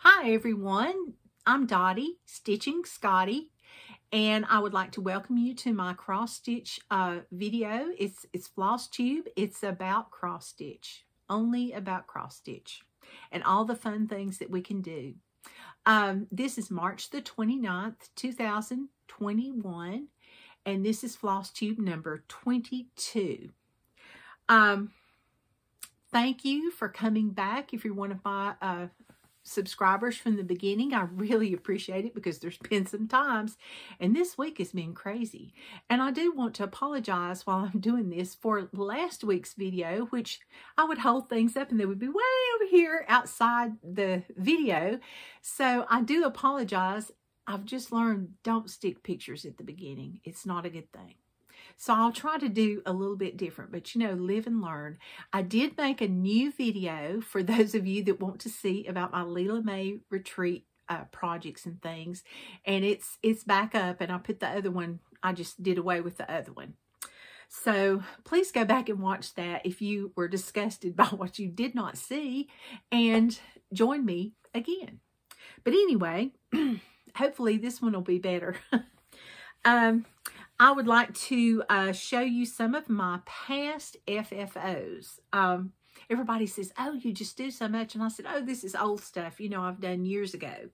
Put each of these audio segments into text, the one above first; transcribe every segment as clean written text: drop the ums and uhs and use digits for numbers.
Hi everyone, I'm Dottie, Stitching Scotty, and I would like to welcome you to my cross stitch video. It's Flosstube. It's about cross stitch, only about cross stitch, and all the fun things that we can do. This is March the 29th, 2021, and this is Flosstube number 22. Thank you for coming back. If you're one of my subscribers from the beginning, I really appreciate it because there's been some times, and this week has been crazy. And I do want to apologize while I'm doing this for last week's video, which I would hold things up and they would be way over here outside the video. So I do apologize. I've just learned, don't stick pictures at the beginning. It's not a good thing. So I'll try to do a little bit different, but you know, live and learn. I did make a new video for those of you that want to see about my Leela May retreat projects and things. And it's back up, and I put the other one, I just did away with the other one. So please go back and watch that if you were disgusted by what you did not see, and join me again. But anyway, hopefully this one will be better. I would like to show you some of my past FFOs. Everybody says, oh, you just do so much. And I said, oh, this is old stuff, you know, I've done years ago.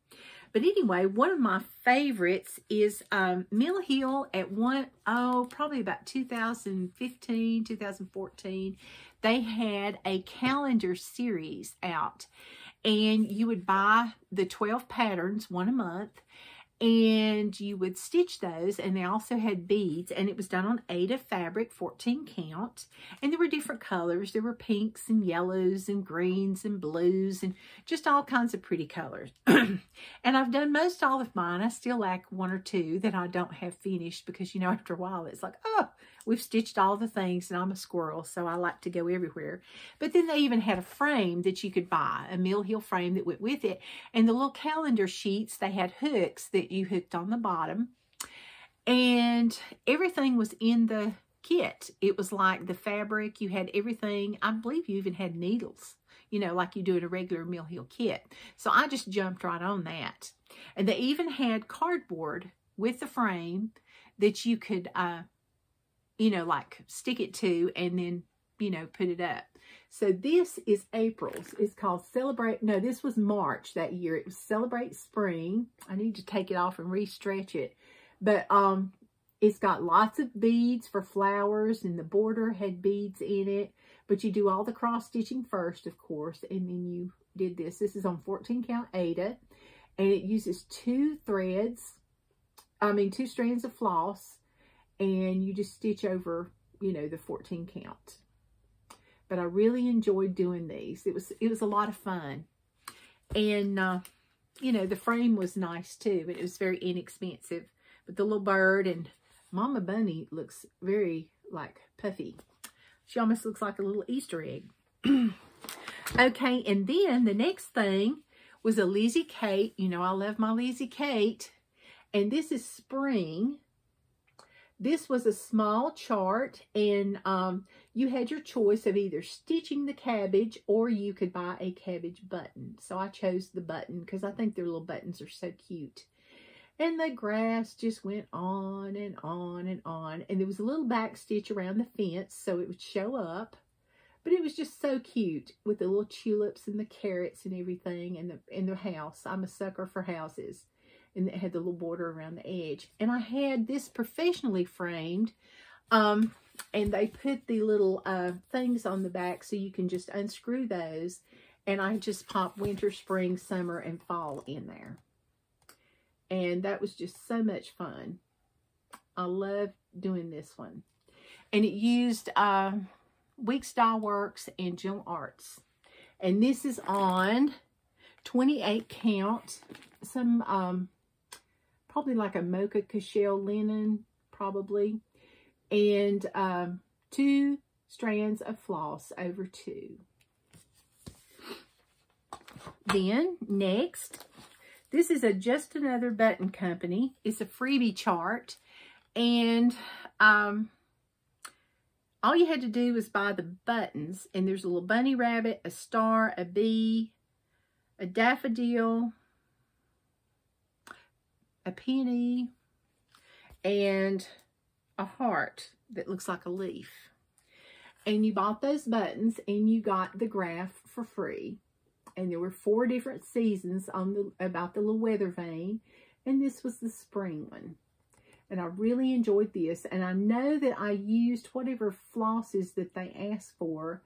But anyway, one of my favorites is Mill Hill at probably about 2015, 2014. They had a calendar series out, and you would buy the 12 patterns, one a month, and you would stitch those, and they also had beads, and it was done on 8 of fabric, 14 count, and there were different colors. There were pinks and yellows and greens and blues and just all kinds of pretty colors. And I've done most all of mine. I still lack one or two that I don't have finished because, you know, after a while it's like, oh, we've stitched all the things, and I'm a squirrel, so I like to go everywhere. But then they even had a frame that you could buy, a Mill Hill frame that went with it, and the little calendar sheets, they had hooks that you hooked on the bottom, and everything was in the kit. It was like the fabric, you had everything. I believe you even had needles, you know, like you do in a regular Mill Hill kit. So I just jumped right on that. And they even had cardboard with the frame that you could you know, like stick it to and then, you know, put it up. So this is April's. It's called Celebrate. No, this was March that year. It was Celebrate Spring. I need to take it off and re-stretch it. But it's got lots of beads for flowers, and the border had beads in it. But you do all the cross stitching first, of course, and then you did this. This is on 14 count Aida, and it uses 2 strands of floss, and you just stitch over, you know, the 14 count. But I really enjoyed doing these. It was a lot of fun. And, you know, the frame was nice too, but it was very inexpensive. But the little bird and Mama Bunny looks very, like, puffy. She almost looks like a little Easter egg. Okay, and then the next thing was a Lizzie Kate. You know, I love my Lizzie Kate. And this is Spring. This was a small chart, and you had your choice of either stitching the cabbage, or you could buy a cabbage button. So I chose the button because I think their little buttons are so cute. And the grass just went on and on and on. And there was a little back stitch around the fence so it would show up. But it was just so cute with the little tulips and the carrots and everything, and the house. I'm a sucker for houses. And it had the little border around the edge. And I had this professionally framed. And they put the little things on the back so you can just unscrew those. And I just popped winter, spring, summer, and fall in there. And that was just so much fun. I love doing this one. And it used Weeks Dye Works and Jill Arts. And this is on 28 count. Some probably like a mocha cashel linen, probably. And 2 strands of floss over 2. Then, next, this is Just Another Button Company. It's a freebie chart. And all you had to do was buy the buttons. And there's a little bunny rabbit, a star, a bee, a daffodil, a peony, and a heart that looks like a leaf. And you bought those buttons and you got the graph for free. And there were 4 different seasons on about the little weather vane. And this was the spring one. And I really enjoyed this. And I know that I used whatever flosses that they asked for.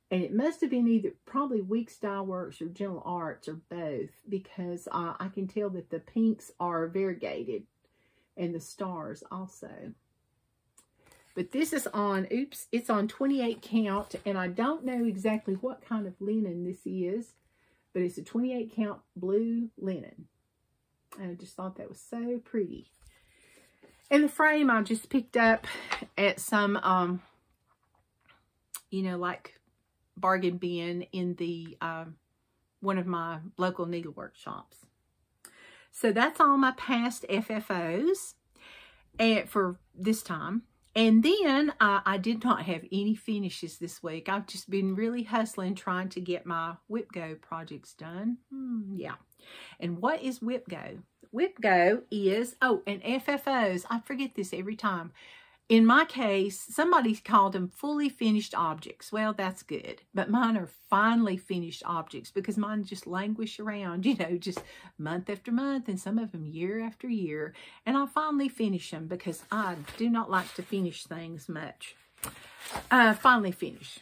And it must have been either probably Week Style Works or Gentle Arts or both. Because I can tell that the pinks are variegated. And the stars also. But this is on, oops, it's on 28 count. And I don't know exactly what kind of linen this is. But it's a 28 count blue linen. And I just thought that was so pretty. And the frame I just picked up at some, you know, like bargain bin in the, one of my local needlework shops. So that's all my past FFOs for this time. And then I did not have any finishes this week. I've just been really hustling trying to get my WIPGO projects done. Yeah. And what is WIPGO? WIPGO is, oh, and FFOs. I forget this every time. In my case, somebody called them fully finished objects. Well, that's good. But mine are finally finished objects because mine just languish around, you know, just month after month and some of them year after year. And I finally finish them because I do not like to finish things much. Finally finish.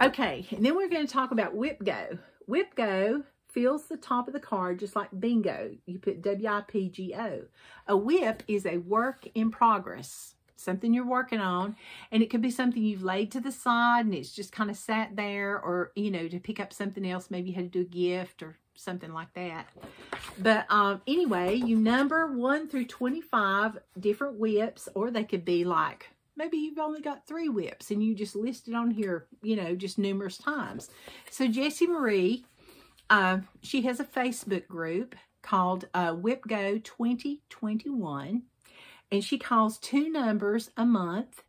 Okay, and then we're going to talk about WIPGO. WIPGO fills the top of the card just like bingo. You put WIPGO. A WIP is a work in progress. Something you're working on, and it could be something you've laid to the side and it's just kind of sat there, or you know, to pick up something else, maybe you had to do a gift or something like that. But anyway, you number 1 through 25 different WIPs, or they could be like maybe you've only got 3 WIPs and you just list it on here, you know, just numerous times. So Jessie Marie, she has a Facebook group called WIPGO 2021. And she calls 2 numbers a month.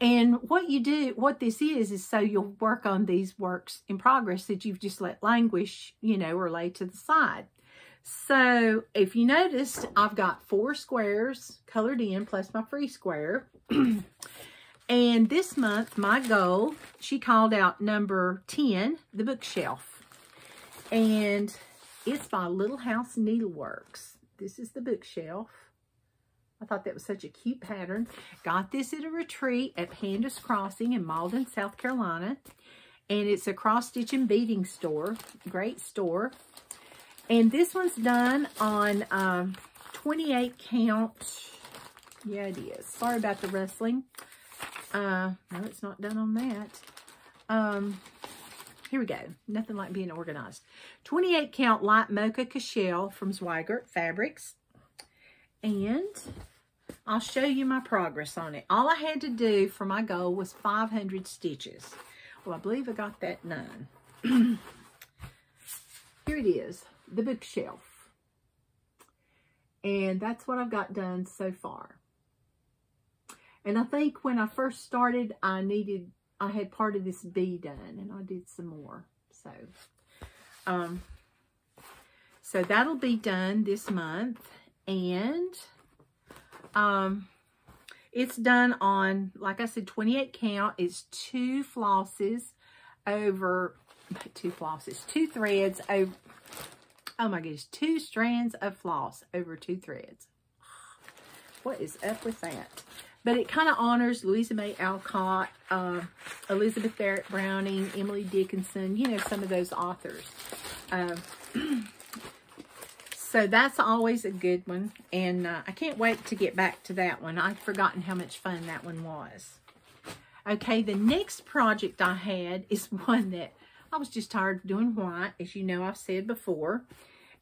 And what you do, what this is so you'll work on these works in progress that you've just let languish, you know, or lay to the side. So if you noticed, I've got 4 squares colored in plus my free square. And this month, my goal, she called out number 10, the bookshelf. And it's by Little House Needleworks. This is the bookshelf. I thought that was such a cute pattern. Got this at a retreat at Panda's Crossing in Malden, South Carolina. And it's a cross-stitch and beading store. Great store. And this one's done on 28 count. Yeah, it is. Sorry about the rustling. No, it's not done on that. Here we go. Nothing like being organized. 28 count light mocha cashel from Zweigart Fabrics. And I'll show you my progress on it. All I had to do for my goal was 500 stitches. Well, I believe I got that done. Here it is, the bookshelf. And that's what I've got done so far. And I think when I first started, I had part of this bee done, and I did some more. So that'll be done this month. And it's done on, like I said, 28 count. It's 2 flosses over, 2 threads over, oh my goodness, 2 strands of floss over 2 threads. What is up with that? But it kind of honors Louisa May Alcott, Elizabeth Barrett Browning, Emily Dickinson, you know, some of those authors. So that's always a good one. And I can't wait to get back to that one. I've forgotten how much fun that one was. Okay, the next project I had is one that I was just tired of doing white, as you know I've said before.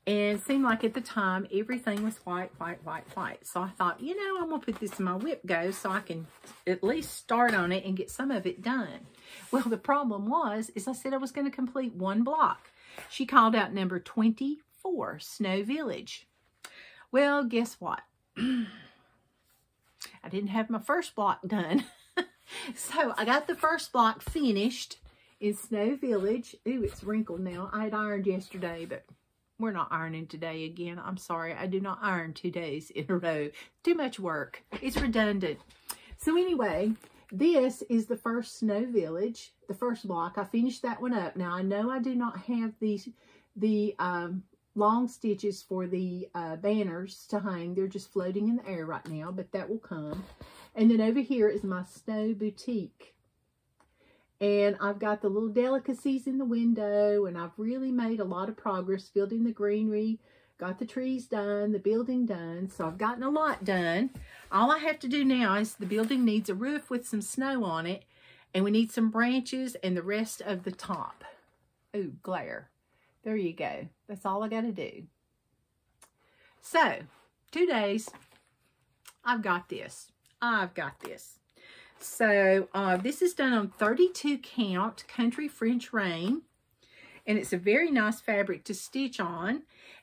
And it seemed like at the time, everything was white, white, white, white. So I thought, you know, I'm going to put this in my WIPGO so I can at least start on it and get some of it done. Well, the problem is I said I was going to complete 1 block. She called out number 24, Snow Village. Well, guess what? I didn't have my first block done. So I got the first block finished in Snow Village. Ooh, it's wrinkled now. I had ironed yesterday, but we're not ironing today again. I'm sorry. I do not iron 2 days in a row. Too much work. It's redundant. So anyway, this is the first Snow Village, the first block. I finished that one up. Now, I know I do not have the long stitches for the banners to hang. They're just floating in the air right now, but that will come. And then over here is my Snow Boutique. And I've got the little delicacies in the window, and I've really made a lot of progress building the greenery, got the trees done, the building done. So I've gotten a lot done. All I have to do now is the building needs a roof with some snow on it, and we need some branches and the rest of the top. Ooh, glare. There you go. That's all I got to do. So, 2 days. I've got this. I've got this. So, this is done on 32 count Country French Rain. And it's a very nice fabric to stitch on.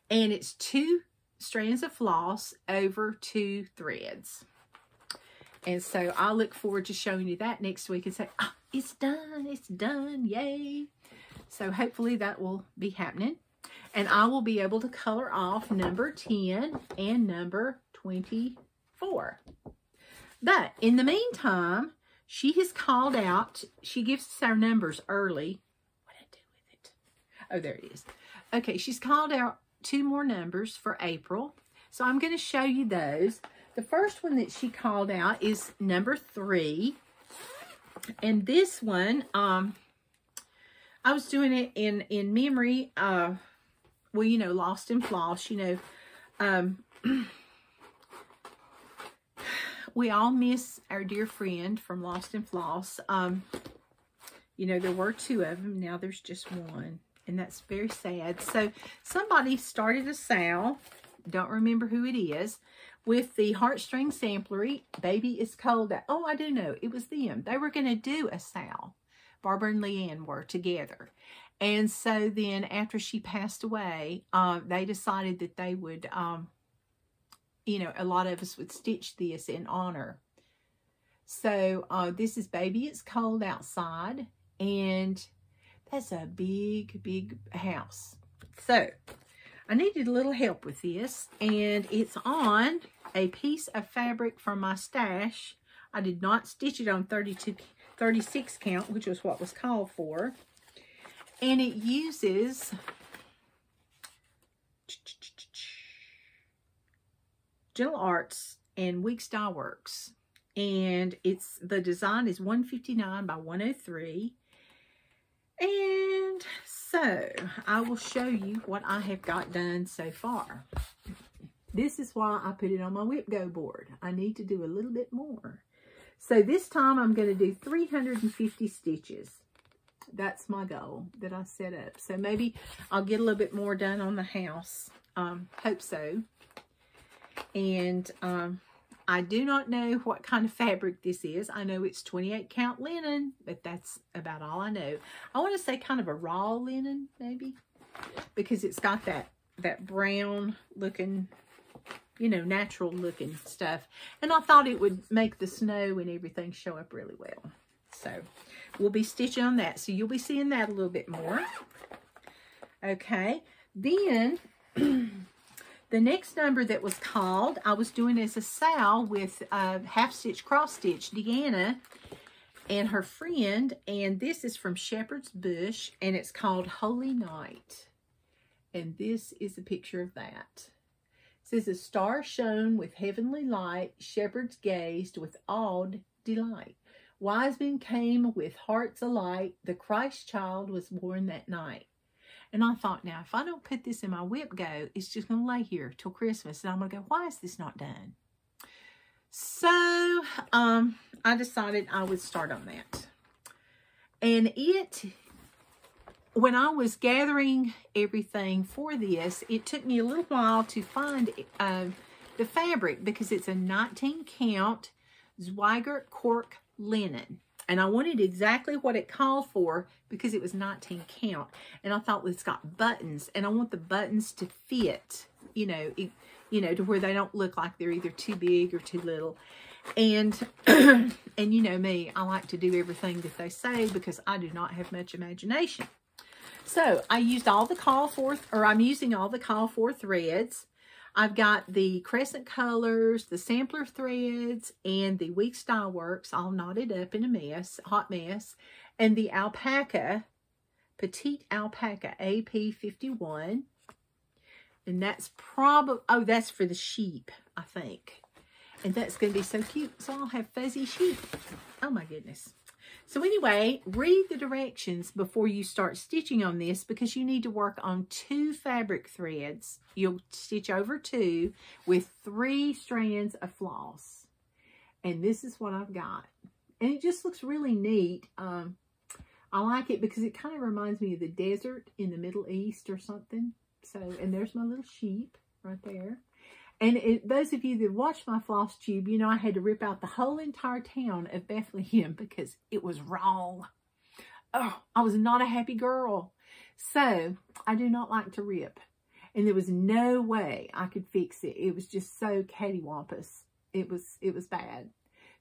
And it's 2 strands of floss over 2 threads. And so, I look forward to showing you that next week and say, oh, it's done, yay. So, hopefully that will be happening. And I will be able to color off number 10 and number 24. But in the meantime, she has called out, she gives us our numbers early. What did I do with it? Oh, there it is. Okay, she's called out 2 more numbers for April. So I'm going to show you those. The first one that she called out is number 3. And this one, I was doing it in memory, well, you know, Lost in Floss, you know, we all miss our dear friend from Lost in Floss. You know, there were 2 of them. Now there's just 1. And that's very sad. So somebody started a sale. Don't remember who it is. With the Heartstring Samplery. Baby Is Cold Out. Oh, I do know. It was them. They were going to do a sale. Barbara and Leanne were together. And so then after she passed away, they decided that they would... you know, a lot of us would stitch this in honor. So, this is Baby It's Cold Outside. And that's a big, big house. So, I needed a little help with this. And it's on a piece of fabric from my stash. I did not stitch it on 36 count, which was what was called for. And it uses... Gentle Arts and Week Style Works, and the design is 159 by 103. And so I will show you what I have got done so far. This is why I put it on my WIPGO board. I need to do a little bit more. So this time I'm going to do 350 stitches. That's my goal that I set up. So maybe I'll get a little bit more done on the house. Hope so. And I do not know what kind of fabric this is. I know it's 28 count linen, but that's about all I know. I want to say kind of a raw linen, maybe, because it's got that brown looking, you know, natural looking stuff. And I thought it would make the snow and everything show up really well. So we'll be stitching on that. So you'll be seeing that a little bit more. Okay. Then... the next number that was called, I was doing as a Sal with half stitch cross stitch, Deanna and her friend, and this is from Shepherd's Bush, and it's called Holy Night. And this is a picture of that. It says, a star shone with heavenly light, shepherds gazed with awed delight. Wise men came with hearts alight, the Christ child was born that night. And I thought, now, if I don't put this in my WIPGO, it's just going to lay here till Christmas. And I'm going to go, why is this not done? So, I decided I would start on that. And when I was gathering everything for this, it took me a little while to find the fabric because it's a 19 count Zweigart cork linen. And I wanted exactly what it called for because it was 19 count. And I thought, well, it's got buttons. And I want the buttons to fit, you know, to where they don't look like they're either too big or too little. And, and you know me, I like to do everything that they say because I do not have much imagination. So I used all the call for, or I'm using all the call for threads. I've got the Crescent Colors, the sampler threads, and the Week Style Works all knotted up in a mess, hot mess. And the alpaca, Petite Alpaca AP51. And that's probably, oh, that's for the sheep, I think. And that's going to be so cute. So I'll have fuzzy sheep. Oh my goodness. So anyway, read the directions before you start stitching on this, because you need to work on 2 fabric threads. You'll stitch over 2 with 3 strands of floss. And this is what I've got. And it just looks really neat. I like it because it kind of reminds me of the desert in the Middle East or something. So, and there's my little sheep right there. And those of you that watched my Flosstube, you know I had to rip out the whole entire town of Bethlehem because it was wrong. Oh, I was not a happy girl. So, I do not like to rip. And there was no way I could fix it. It was just so cattywampus. It was bad.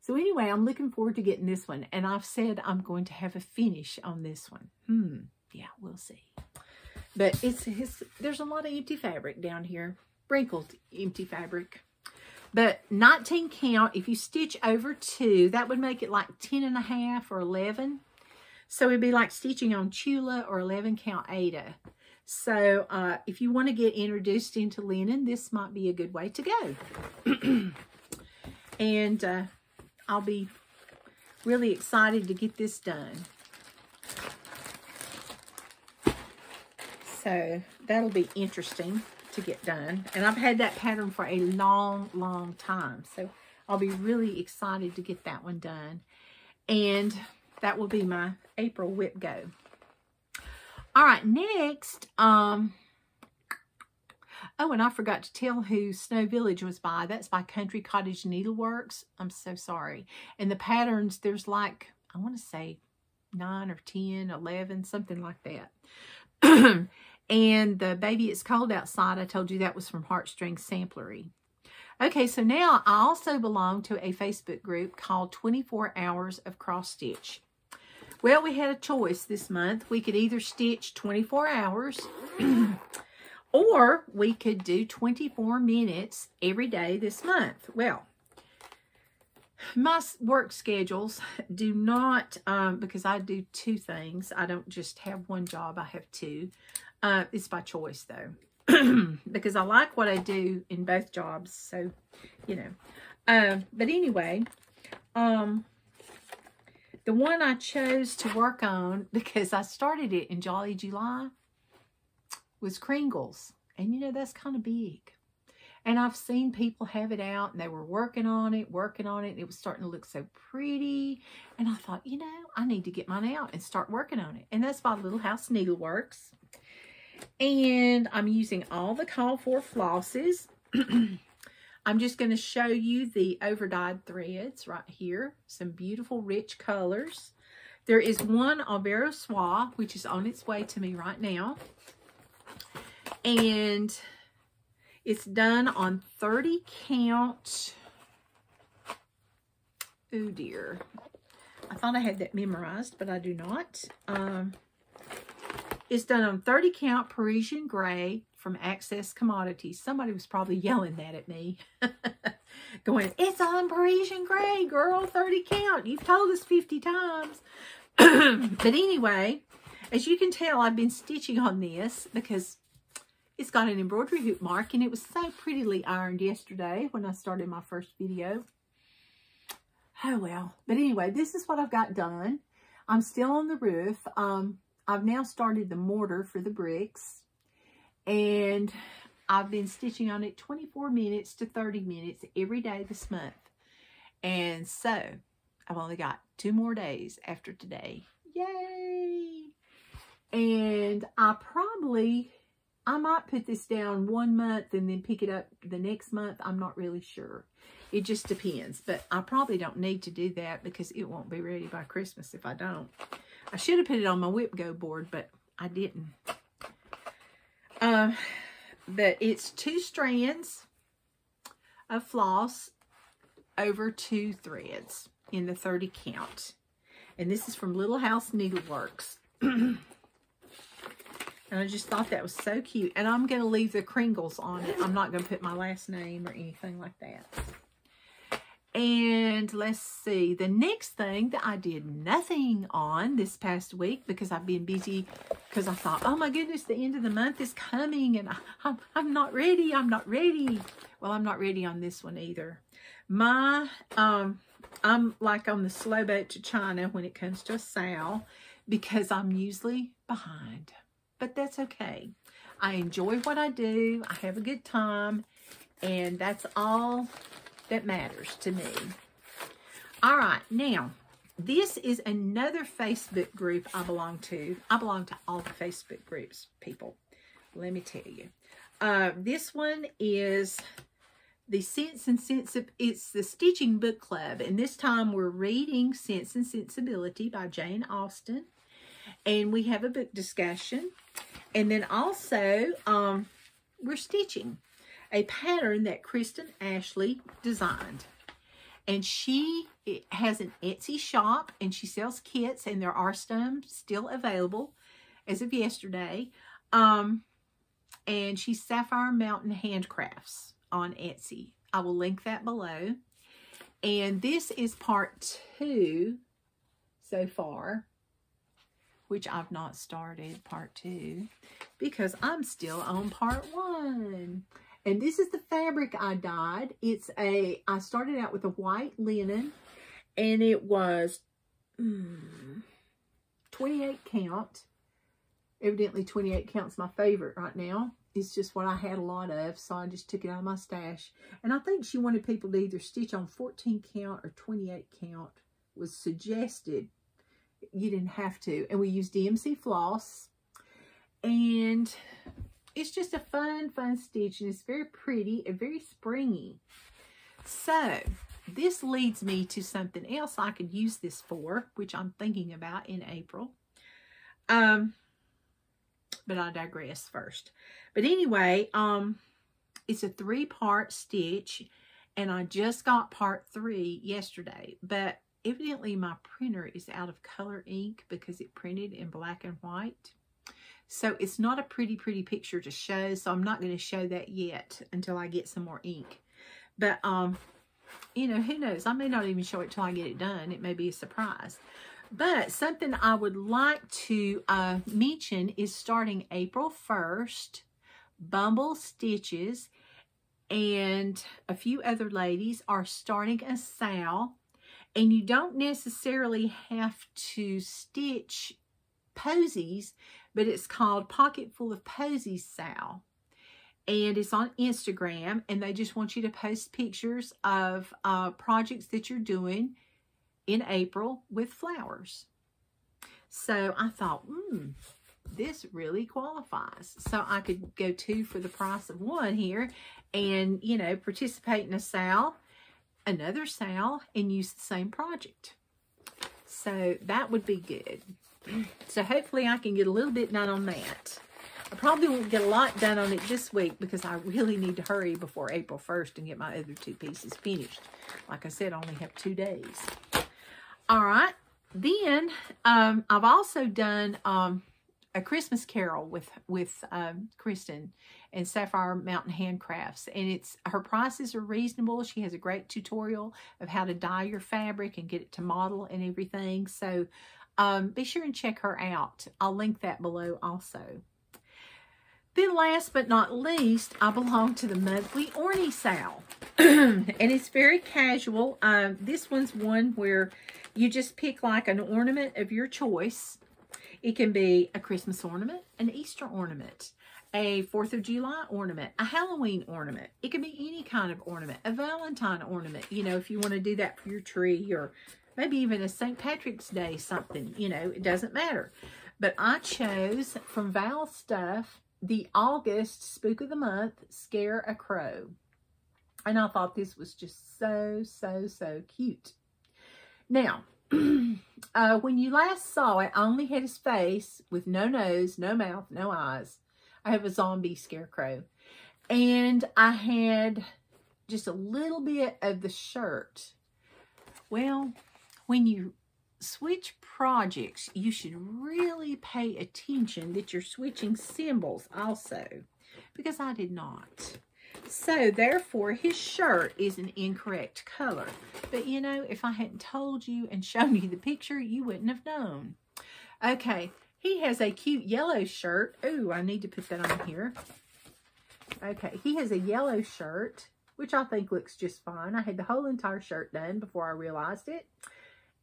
So anyway, I'm looking forward to getting this one. And I've said I'm going to have a finish on this one. Yeah, we'll see. But there's a lot of empty fabric down here. Wrinkled empty fabric. But 19 count, if you stitch over 2, that would make it like 10.5 or 11. So it'd be like stitching on Chula or 11 count Ada. So if you want to get introduced into linen, this might be a good way to go. And I'll be really excited to get this done. So that'll be interesting to get done. And I've had that pattern for a long time. So I'll be really excited to get that one done. And that will be my April WIPGO. All right, next, oh, and I forgot to tell who Snow Village was by. That's by Country Cottage Needleworks. I'm so sorry. And the patterns, there's like, I want to say 9 or 10, 11, something like that. And the Baby It's Cold Outside, I told you that was from Heartstrings Samplery. Okay, so now I also belong to a Facebook group called 24 Hours of Cross Stitch. Well, we had a choice this month. We could either stitch 24 hours or we could do 24 minutes every day this month. Well, my work schedules do not, because I do 2 things. I don't just have one job, I have 2. It's by choice though, because I like what I do in both jobs. So, you know, but anyway, the one I chose to work on, because I started it in Jolly July, was Kringles. And you know, that's kind of big. And I've seen people have it out and they were working on it. And it was starting to look so pretty. And I thought, you know, I need to get mine out and start working on it. And that's by Little House Needleworks. And I'm using all the call for flosses. I'm just going to show you the overdyed threads right here. Some beautiful rich colors. There is one Albero Soie, which is on its way to me right now. And it's done on 30 count. Oh dear. I thought I had that memorized, but I do not. It's done on 30 count Parisian Gray from Access Commodities. Somebody was probably yelling that at me. Going, it's on Parisian Gray, girl, 30 count. You've told us 50 times. But anyway, as you can tell, I've been stitching on this because it's got an embroidery hoop mark, and it was so prettily ironed yesterday when I started my first video. Oh, well. But anyway, this is what I've got done. I'm still on the roof. I've now started the mortar for the bricks, and I've been stitching on it 24 minutes to 30 minutes every day this month. And so I've only got 2 more days after today. Yay! And I might put this down 1 month and then pick it up the next month. I'm not really sure. It just depends. But I probably don't need to do that because it won't be ready by Christmas if I don't. I should have put it on my WIPGO board, but I didn't. But it's 2 strands of floss over 2 threads in the 30 count. And this is from Little House Needleworks. And I just thought that was so cute. And I'm going to leave the crinkles on it. I'm not going to put my last name or anything like that. And let's see. The next thing that I did nothing on this past week because I've been busy because I thought, oh my goodness, the end of the month is coming and I'm not ready. I'm not ready. Well, I'm not ready on this one either. I'm like on the slow boat to China when it comes to a Sal because I'm usually behind. But that's okay. I enjoy what I do. I have a good time. And that's all that matters to me. All right. Now, this is another Facebook group I belong to. I belong to all the Facebook groups, people. Let me tell you. This one is the it's the Stitching Book Club. And this time we're reading Sense and Sensibility by Jane Austen. And we have a book discussion. And then also, we're stitching a pattern that Kristen Ashley designed. And she has an Etsy shop, and she sells kits, and there are some still available as of yesterday. And she's Sapphire Mountain Handcrafts on Etsy. I will link that below. And this is part 2 so far, which I've not started part 2 because I'm still on part 1. And this is the fabric I dyed. I started out with a white linen, and it was 28 count. Evidently 28 count's my favorite right now. It's just what I had a lot of, so I just took it out of my stash. And I think she wanted people to either stitch on 14 count or 28 count was suggested. You didn't have to. And we used DMC floss. And it's just a fun stitch. And it's very pretty and very springy. So, this leads me to something else I could use this for, which I'm thinking about in April. But I digress first. But anyway, it's a 3-part stitch. And I just got part 3 yesterday. But evidently my printer is out of color ink because it printed in black and white. So it's not a pretty picture to show. So I'm not going to show that yet until I get some more ink. But, you know, who knows? I may not even show it till I get it done. It may be a surprise. But something I would like to mention is starting April 1st, Bumble Stitches and a few other ladies are starting a Sal. And you don't necessarily have to stitch posies, but it's called Pocket Full of Posies Sal. And it's on Instagram, and they just want you to post pictures of projects that you're doing in April with flowers. So I thought, this really qualifies. So I could go 2 for the price of 1 here and, you know, participate in a Sal, another Sal, and use the same project. So that would be good. So hopefully I can get a little bit done on that. I probably won't get a lot done on it this week because I really need to hurry before April 1st and get my other 2 pieces finished. Like I said, I only have 2 days. All right. Then I've also done a Christmas Carol with Kristen and Sapphire Mountain Handcrafts. And her prices are reasonable. She has a great tutorial of how to dye your fabric and get it to model and everything. So be sure and check her out. I'll link that below also. Then last but not least, I belong to the monthly Orni Sal. And it's very casual. This one's one where you just pick like an ornament of your choice. It can be a Christmas ornament, an Easter ornament, a 4th of July ornament, a Halloween ornament. It can be any kind of ornament, a Valentine ornament, you know, if you want to do that for your tree, or maybe even a St. Patrick's Day something, you know, it doesn't matter. But I chose from Val Stuff the August Spook of the Month, Scare a Crow. And I thought this was just so cute. Now, when you last saw it, I only had his face with no nose, no mouth, no eyes. I have a zombie scarecrow. And I had just a little bit of the shirt. Well, when you switch projects, you should really pay attention that you're switching symbols also, because I did not. So, therefore, his shirt is an incorrect color. But, you know, if I hadn't told you and shown you the picture, you wouldn't have known. Okay, he has a cute yellow shirt. Ooh, I need to put that on here. Okay, he has a yellow shirt, which I think looks just fine. I had the whole entire shirt done before I realized it,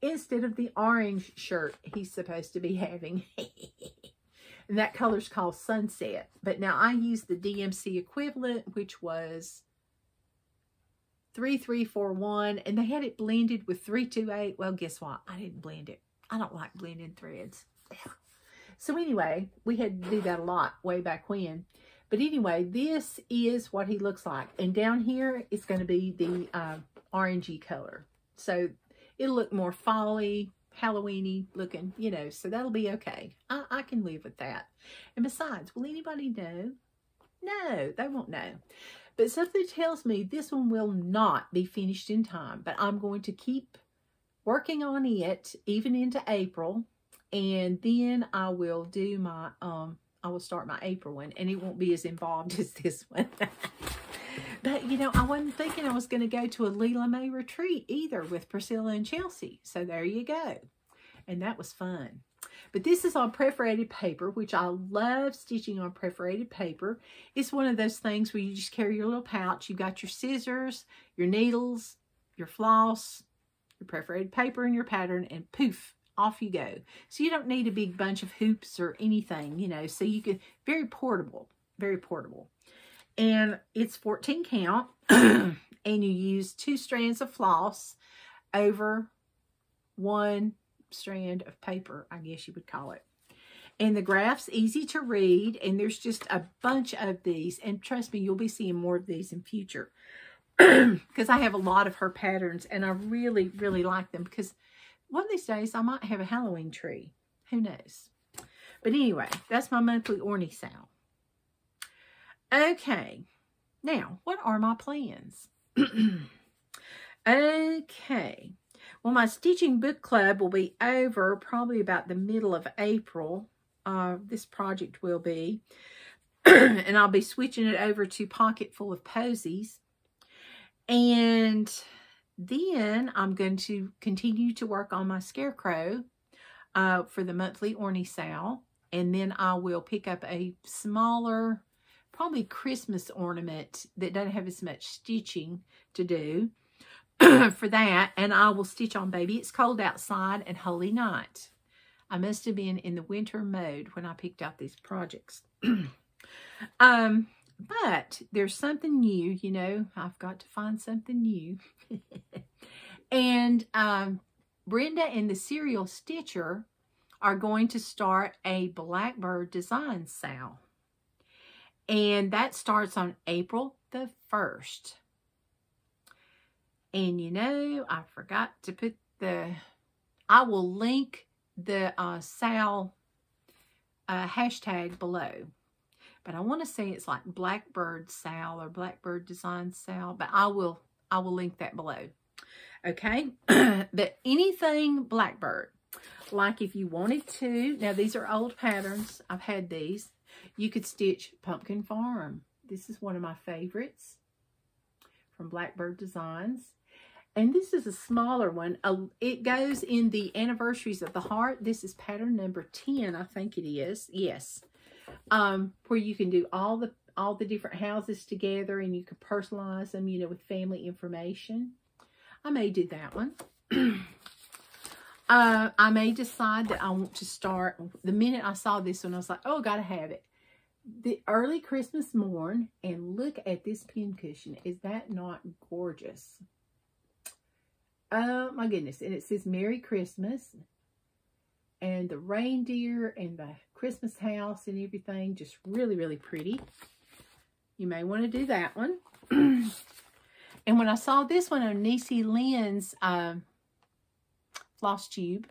instead of the orange shirt he's supposed to be having. And that color's called Sunset. But now I used the DMC equivalent, which was 3341, and they had it blended with 328. Well, guess what? I didn't blend it. I don't like blending threads. So anyway, we had to do that a lot way back when. But anyway, this is what he looks like. And down here, it's going to be the orangey color. So it'll look more fall-y, Halloween-y looking, you know, so that'll be okay. I can live with that. And besides, will anybody know? No, they won't know. But something tells me this one will not be finished in time, but I'm going to keep working on it even into April, and then I will do my, I will start my April one, and it won't be as involved as this one. But, you know, I wasn't thinking I was going to go to a Leela May retreat either with Priscilla and Chelsea. So there you go. And that was fun. But this is on perforated paper, which I love stitching on perforated paper. It's one of those things where you just carry your little pouch. You've got your scissors, your needles, your floss, your perforated paper, and your pattern, and poof, off you go. So you don't need a big bunch of hoops or anything, you know. So you can, very portable, very portable. And it's 14 count, and you use 2 strands of floss over 1 strand of paper, I guess you would call it. And the graph's easy to read, and there's just a bunch of these. And trust me, you'll be seeing more of these in future. Because I have a lot of her patterns, and I really, really like them. Because one of these days, I might have a Halloween tree. Who knows? But anyway, that's my monthly Orni Sal. Okay, now, what are my plans? Okay, well, my stitching book club will be over probably about the middle of April. This project will be. And I'll be switching it over to Pocket Full of Posies. And then I'm going to continue to work on my scarecrow for the monthly Orni Sal. And then I will pick up a smaller, probably Christmas ornament that doesn't have as much stitching to do for that. And I will stitch on Baby It's Cold Outside and Holy Night. I must have been in the winter mode when I picked out these projects. But there's something new, you know. I've got to find something new. And Brenda and the Serial Stitcher are going to start a Blackbird design sale. And that starts on April the 1st. And you know, I forgot to put I will link the sale hashtag below. But I want to say it's like Blackbird Sal or Blackbird Design Sal. But I will link that below. Okay? But anything Blackbird. Like if you wanted to. Now these are old patterns. I've had these. You could stitch Pumpkin Farm. This is one of my favorites from Blackbird Designs. And this is a smaller one. It goes in the Anniversaries of the Heart. This is pattern number 10, I think it is. Yes. Where you can do all the different houses together, and you can personalize them, you know, with family information. I may do that one. I may decide that I want to start. The minute I saw this one, I was like, oh, gotta have it. The Early Christmas Morn, and look at this pincushion. Is that not gorgeous? Oh my goodness. And it says Merry Christmas. And the reindeer and the Christmas house and everything. Just really, really pretty. You may want to do that one. And when I saw this one on Neicelyn's Flosstube,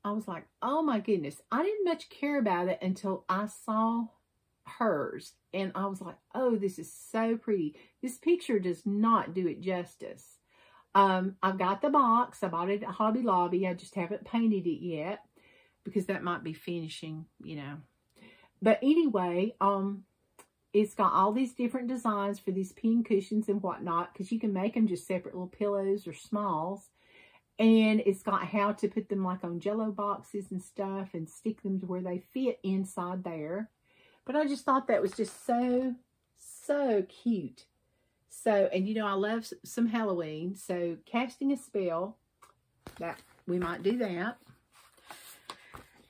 I was like, oh my goodness. I didn't much care about it until I saw hers. And I was like, oh, this is so pretty. This picture does not do it justice. I've got the box. I bought it at Hobby Lobby. I just haven't painted it yet because that might be finishing, you know. But anyway, it's got all these different designs for these pin cushions and whatnot, because you can make them just separate little pillows or smalls. And it's got how to put them like on Jell-O boxes and stuff and stick them to where they fit inside there. But I just thought that was just so cute. So, and you know, I love some Halloween. So, casting a spell, that we might do that.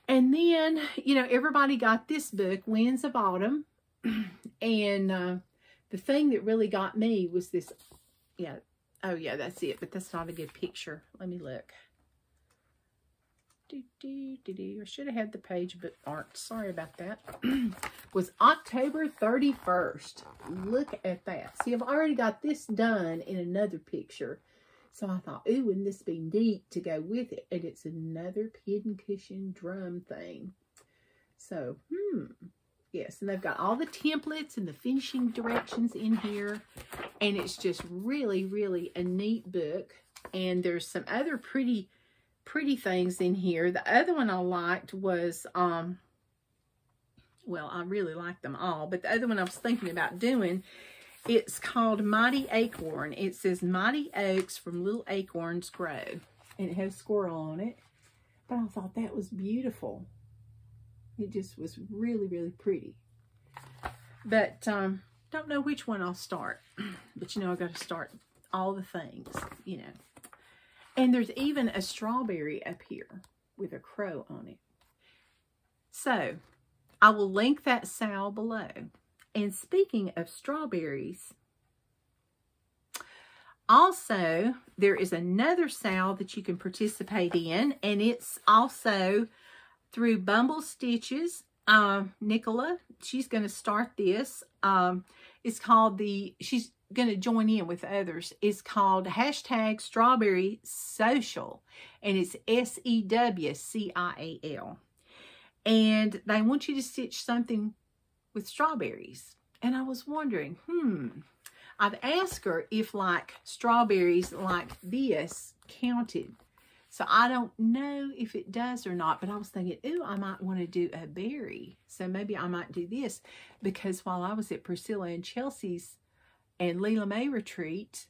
And then, you know, everybody got this book, Winds of Autumn. And the thing that really got me was this, yeah, oh yeah, that's it. But that's not a good picture. Let me look. I should have had the page, but art. Sorry about that. Was October 31st. Look at that. See, I've already got this done in another picture. So I thought, ooh, wouldn't this be neat to go with it? And it's another pin cushion drum thing. So, yes. And they've got all the templates and the finishing directions in here. And it's just really, really a neat book. And there's some other pretty things in here. The other one I liked was, well, I really like them all. But the other one I was thinking about doing, it's called Mighty Acorn. It says, Mighty Oaks from Little Acorns Grow. And it has a squirrel on it. But I thought that was beautiful. It just was really, really pretty. But don't know which one I'll start. But, you know, I've got to start all the things, you know. And there's even a strawberry up here with a crow on it. So, I will link that Sal below. And speaking of strawberries, also, there is another Sal that you can participate in. And it's also through Bumble Stitches. Nicola, she's going to start this. It's called she's going to join in with others. It's called #Strawberry Social. And it's SEWCIAL. And they want you to stitch something with strawberries. And I was wondering, I've asked her if like strawberries like this counted. So I don't know if it does or not, but I was thinking, ooh, I might want to do a berry. So maybe I might do this, because while I was at Priscilla and Chelsea's and Leela May retreat,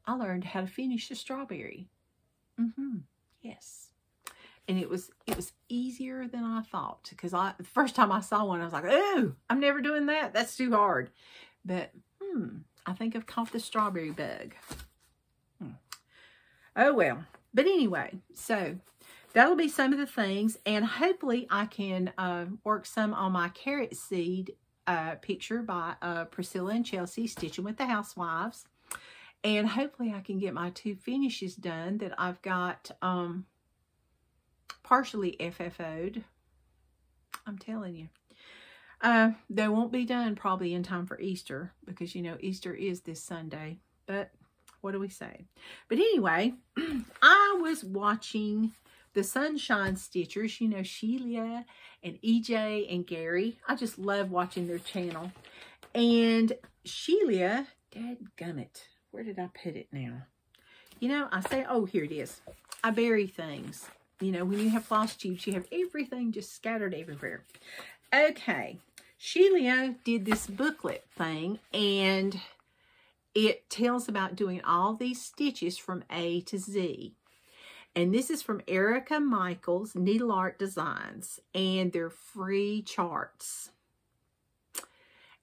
I learned how to finish a strawberry. Yes. And it was easier than I thought, because the first time I saw one, I was like, ooh, I'm never doing that. That's too hard. But I think I've caught the strawberry bug. Oh well. But anyway, so that'll be some of the things. And hopefully I can work some on my carrot seed picture by Priscilla and Chelsea, Stitching with the Housewives. And hopefully I can get my 2 finishes done that I've got partially FFO'd. I'm telling you. They won't be done probably in time for Easter, because, you know, Easter is this Sunday. But what do we say? But anyway, I was watching the Sunshine Stitchers, you know, Sheila and EJ and Gary. I just love watching their channel. And Sheila, dadgummit, where did I put it now? You know, I say, oh, here it is. I bury things. You know, when you have floss tubes, you have everything just scattered everywhere. Okay, Sheila did this booklet thing, and it tells about doing all these stitches from A to Z. And this is from Erica Michaels, Needle Art Designs. And they're free charts.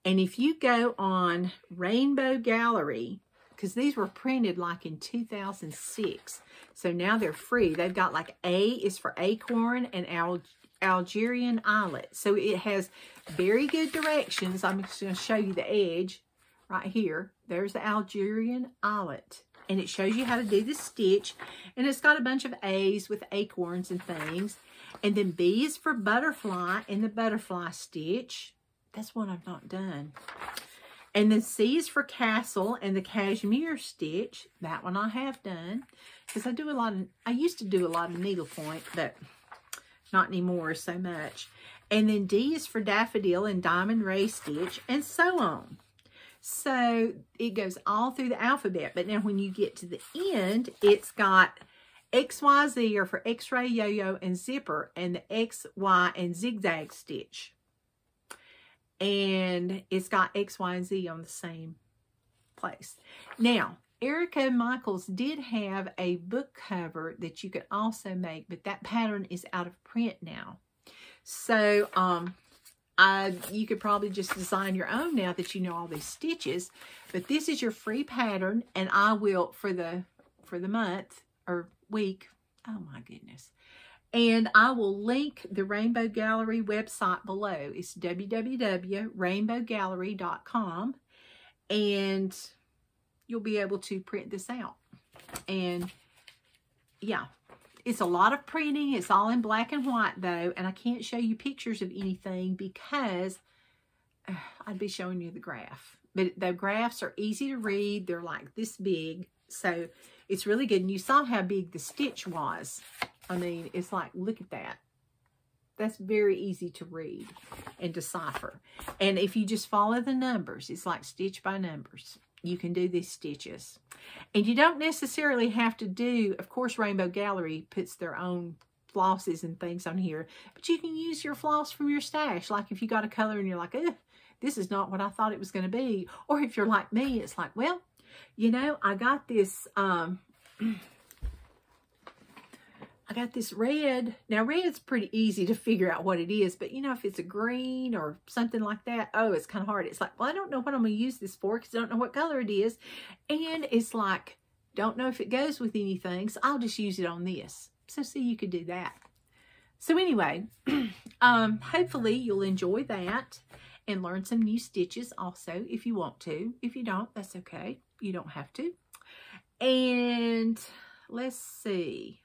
And if you go on Rainbow Gallery, because these were printed like in 2006. So now they're free. They've got like A is for Acorn and Algerian Eyelet. So it has very good directions. I'm just going to show you the edge. Right here, there's the Algerian Eyelet. And it shows you how to do the stitch. And it's got a bunch of A's with acorns and things. And then B is for butterfly and the butterfly stitch. That's one I've not done. And then C is for castle and the cashmere stitch. That one I have done. Because I used to do a lot of needlepoint, but not anymore so much. And then D is for daffodil and diamond ray stitch, and so on. So it goes all through the alphabet. But now when you get to the end, it's got XYZ are for X-ray, yo-yo, and zipper, and the X, Y, and zigzag stitch. And it's got X, Y, and Z on the same place. Now, Erica Michaels did have a book cover that you could also make, but that pattern is out of print now. So, you could probably just design your own now that you know all these stitches. But this is your free pattern, and I will, for the month or week, oh my goodness. And I will link the Rainbow Gallery website below. It's www.rainbowgallery.com. And you'll be able to print this out. And yeah, it's a lot of printing. It's all in black and white though. And I can't show you pictures of anything because I'd be showing you the graph. But the graphs are easy to read. They're like this big. So it's really good. And you saw how big the stitch was. I mean, it's like, look at that. That's very easy to read and decipher. And if you just follow the numbers, it's like stitch by numbers. You can do these stitches. And you don't necessarily have to do, of course, Rainbow Gallery puts their own flosses and things on here, but you can use your floss from your stash. Like if you got a color and you're like, this is not what I thought it was going to be. Or if you're like me, it's like, well, you know, I got this, red. Now, red's pretty easy to figure out what it is, but you know, if it's a green or something like that, oh, it's kind of hard. It's like, well, I don't know what I'm going to use this for because I don't know what color it is. And it's like, don't know if it goes with anything, so I'll just use it on this. So see, you could do that. So anyway, hopefully you'll enjoy that and learn some new stitches also if you want to. If you don't, that's okay. You don't have to. And let's see.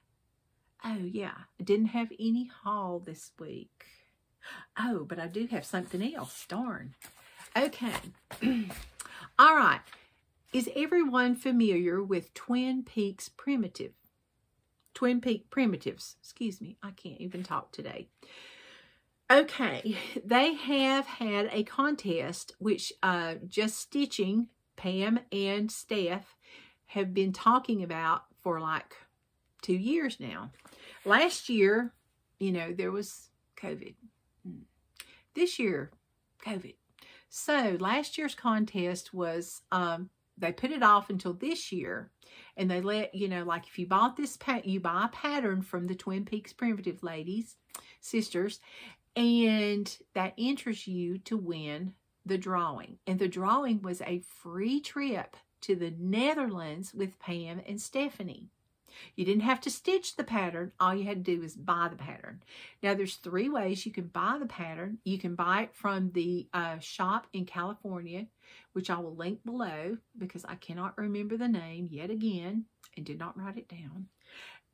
Oh, yeah. I didn't have any haul this week. Oh, but I do have something else. Darn. Okay. All right. Is everyone familiar with Twin Peaks Primitives? Excuse me. I can't even talk today. Okay. They have had a contest, which Just Stitching, Pam and Steph, have been talking about for like 2 years now. Last year, you know, there was COVID. This year, COVID. So last year's contest was, they put it off until this year. And they let, you know, like if you bought this, you buy a pattern from the Twin Peaks Primitive ladies, sisters, and that enters you to win the drawing. And the drawing was a free trip to the Netherlands with Pam and Stephanie. You didn't have to stitch the pattern. All you had to do was buy the pattern. Now, there's 3 ways you can buy the pattern. You can buy it from the shop in California, which I will link below because I cannot remember the name yet again and did not write it down.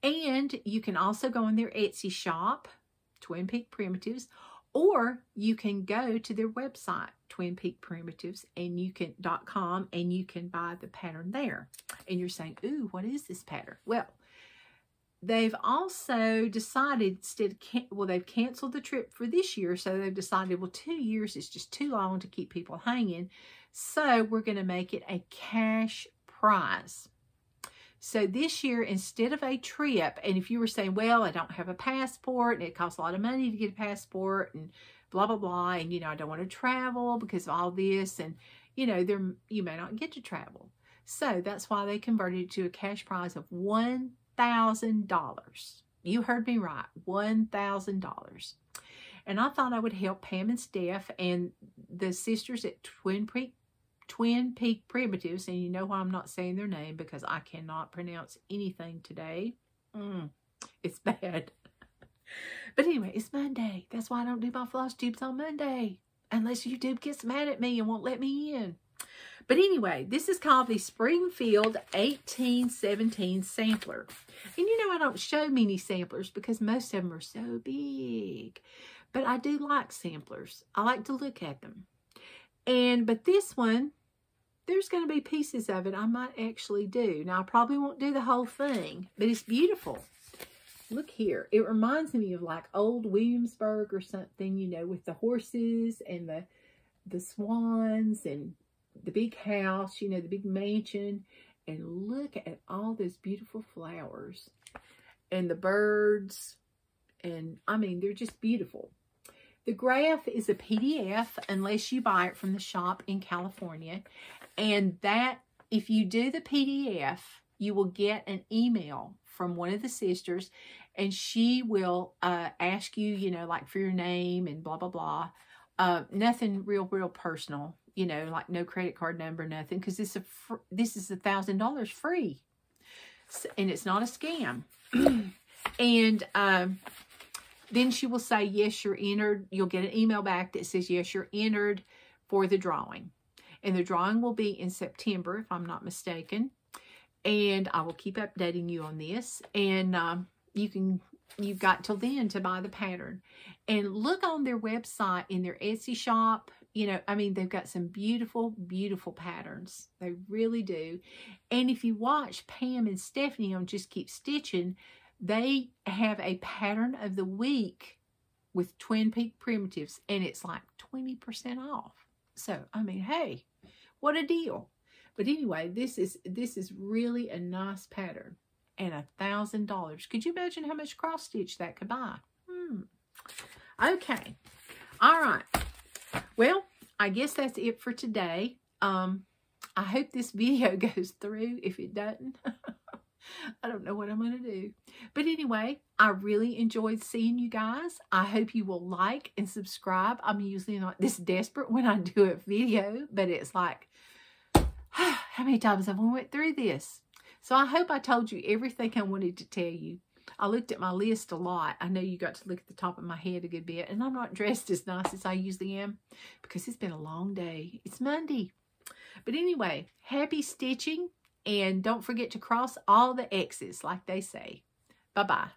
And you can also go on their Etsy shop, Twin Peak Primitives, or you can go to their website, Twin Peak Primitives, and you can .com, and you can buy the pattern there. And you're saying, ooh, what is this pattern? Well, they've also decided they've canceled the trip for this year, so they've decided, well, 2 years is just too long to keep people hanging, so we're going to make it a cash prize. So this year, instead of a trip, and if you were saying, well, I don't have a passport, and it costs a lot of money to get a passport, and blah, blah, blah, and, you know, I don't want to travel because of all this, and, you know, you may not get to travel. So that's why they converted it to a cash prize of $1,000. You heard me right, $1,000. And I thought I would help Pam and Steph and the sisters at Twin Peak Primitives, and you know why I'm not saying their name, because I cannot pronounce anything today. It's bad. But anyway, it's Monday. That's why I don't do my floss tubes on Monday, unless YouTube gets mad at me and won't let me in. But anyway, this is called the Springfield 1817 Sampler. And you know, I don't show many samplers because most of them are so big. But I do like samplers. I like to look at them. But this one, there's going to be pieces of it I might actually do. Now, I probably won't do the whole thing, but it's beautiful. Look here. It reminds me of like old Williamsburg or something, you know, with the horses and the swans. And big house, you know, the big mansion. And look at all those beautiful flowers and the birds. And I mean, they're just beautiful. The graph is a PDF unless you buy it from the shop in California. And that, if you do the PDF, you will get an email from one of the sisters, and she will ask you, you know, like for your name and blah, blah, blah. Nothing real personal, you know, like no credit card number, nothing, because this is $1,000 free. So, and it's not a scam. And then she will say, yes, you're entered. You'll get an email back that says, yes, you're entered for the drawing. And the drawing will be in September, if I'm not mistaken. And I will keep updating you on this. And you've got till then to buy the pattern. And look on their website, in their Etsy shop. You know, I mean, they've got some beautiful, beautiful patterns. They really do. And if you watch Pam and Stephanie on Just Keep Stitching, they have a pattern of the week with Twin Peak Primitives, and it's like 20% off. So, I mean, hey, what a deal. But anyway, this is really a nice pattern, and $1,000. Could you imagine how much cross stitch that could buy? Okay. All right. Well, I guess that's it for today. I hope this video goes through. If it doesn't, I don't know what I'm going to do. But anyway, I really enjoyed seeing you guys. I hope you will like and subscribe. I'm usually not this desperate when I do a video, but it's like, how many times have I went through this? So I hope I told you everything I wanted to tell you. I looked at my list a lot. I know you got to look at the top of my head a good bit. And I'm not dressed as nice as I usually am because it's been a long day. It's Monday. But anyway, happy stitching. And don't forget to cross all the X's like they say. Bye-bye.